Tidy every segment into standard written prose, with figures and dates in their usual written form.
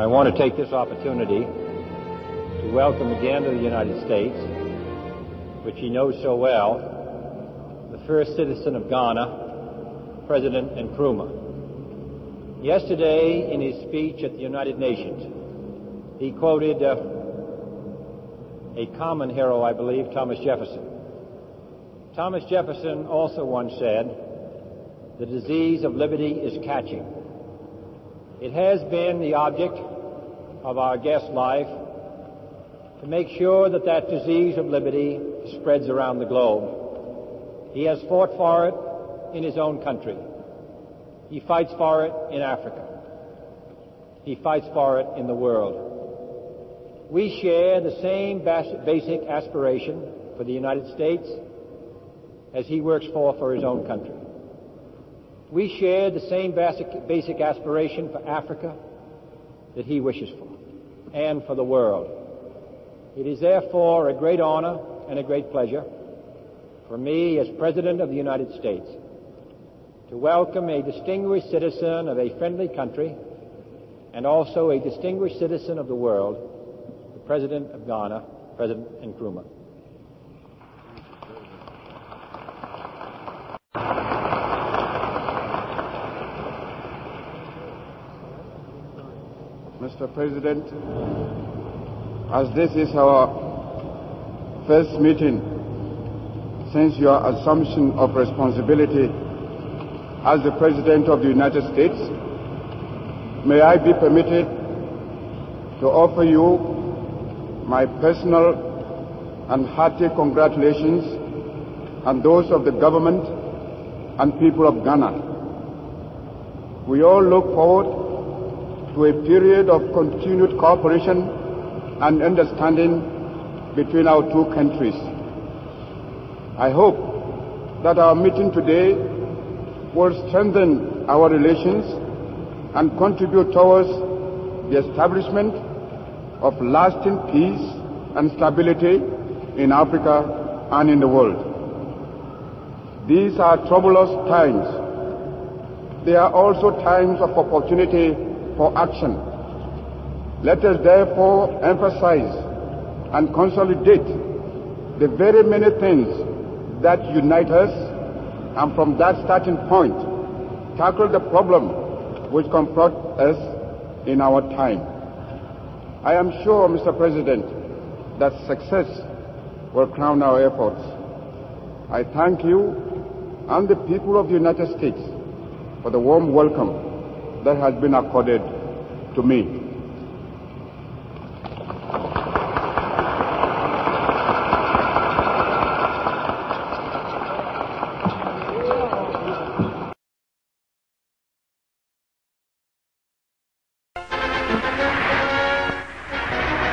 I want to take this opportunity to welcome again to the United States, which he knows so well, the first citizen of Ghana, President Nkrummah. Yesterday, in his speech at the United Nations, he quoted a common hero, I believe, Thomas Jefferson. Thomas Jefferson also once said, "The disease of liberty is catching." It has been the object of our guest's life to make sure that that disease of liberty spreads around the globe. He has fought for it in his own country. He fights for it in Africa. He fights for it in the world. We share the same basic aspiration for the United States as he works for his own country. We share the same basic aspiration for Africa that he wishes for, and for the world. It is therefore a great honor and a great pleasure for me as President of the United States to welcome a distinguished citizen of a friendly country and also a distinguished citizen of the world, the President of Ghana, President Nkrummah. Mr. President, as this is our first meeting since your assumption of responsibility as the President of the United States, may I be permitted to offer you my personal and hearty congratulations and those of the government and people of Ghana. We all look forward to a period of continued cooperation and understanding between our two countries. I hope that our meeting today will strengthen our relations and contribute towards the establishment of lasting peace and stability in Africa and in the world. These are troublous times. They are also times of opportunity for action. Let us therefore emphasize and consolidate the very many things that unite us, and from that starting point, tackle the problem which confront us in our time. I am sure, Mr. President, that success will crown our efforts. I thank you and the people of the United States for the warm welcome that has been accorded to me.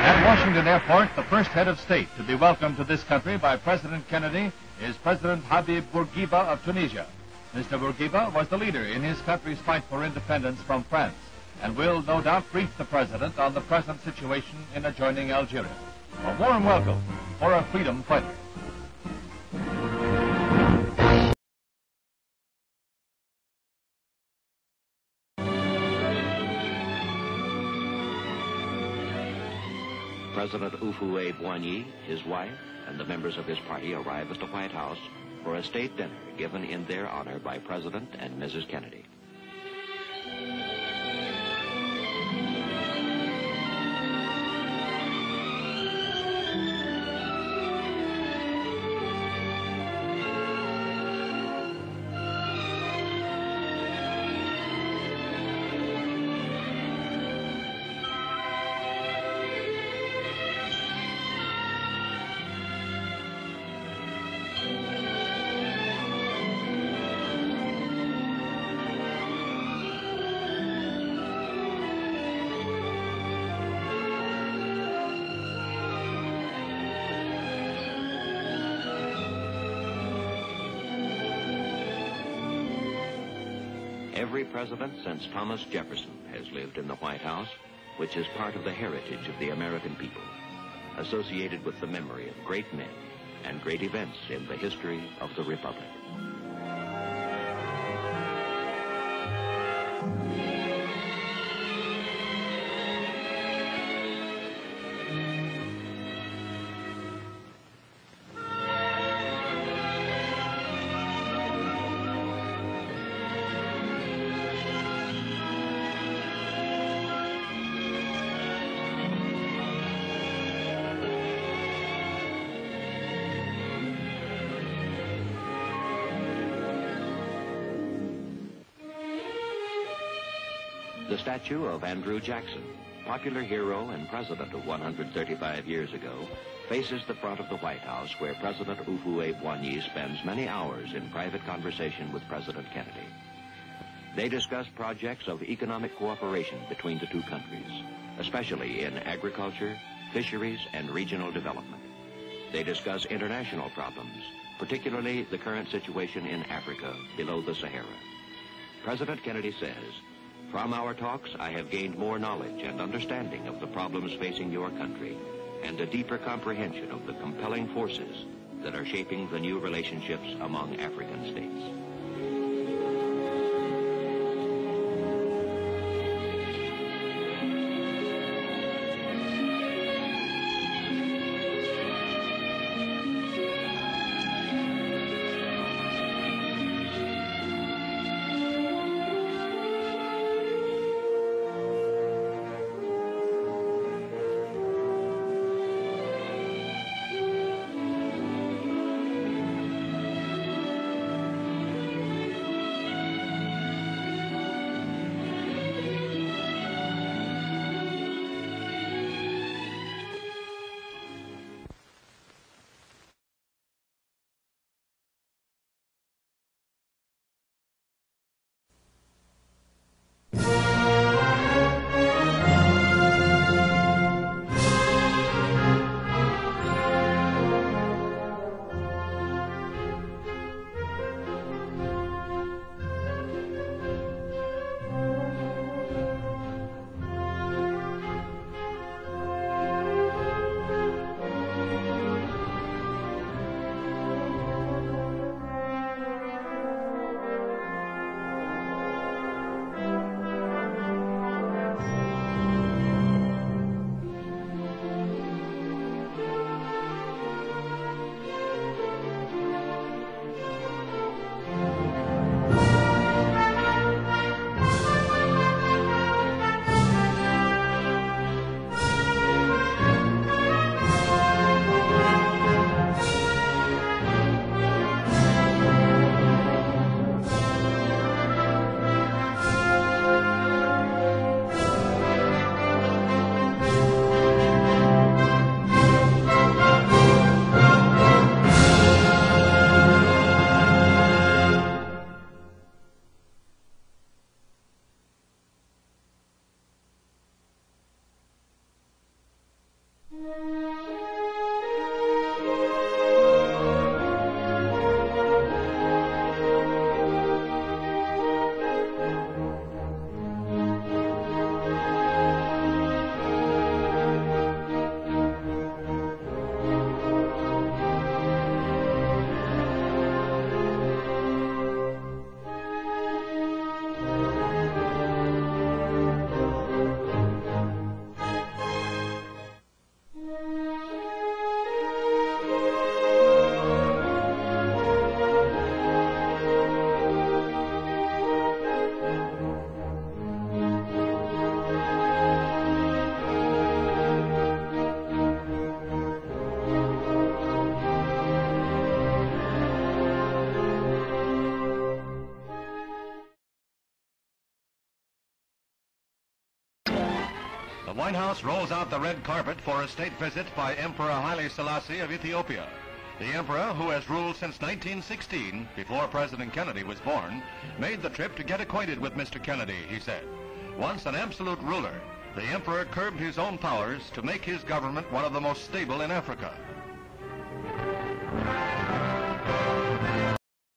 At Washington Airport, the first head of state to be welcomed to this country by President Kennedy is President Habib Bourguiba of Tunesia. Mr. Bourguiba was the leader in his country's fight for independence from France and will no doubt brief the President on the present situation in adjoining Algeria. A warm welcome for a freedom fighter. President Houphouet-Boigny, his wife, and the members of his party arrive at the White House for a state dinner given in their honor by President and Mrs. Kennedy. Every president since Thomas Jefferson has lived in the White House, which is part of the heritage of the American people, associated with the memory of great men and great events in the history of the Republic. The statue of Andrew Jackson, popular hero and president of 135 years ago, faces the front of the White House, where President Houphouet-Boigny spends many hours in private conversation with President Kennedy. They discuss projects of economic cooperation between the two countries, especially in agriculture, fisheries, and regional development. They discuss international problems, particularly the current situation in Africa below the Sahara. President Kennedy says, "From our talks, I have gained more knowledge and understanding of the problems facing your country and a deeper comprehension of the compelling forces that are shaping the new relationships among African states." The White House rolls out the red carpet for a state visit by Emperor Haile Selassie of Ethiopia. The emperor, who has ruled since 1916, before President Kennedy was born, made the trip to get acquainted with Mr. Kennedy, he said. Once an absolute ruler, the emperor curbed his own powers to make his government one of the most stable in Africa.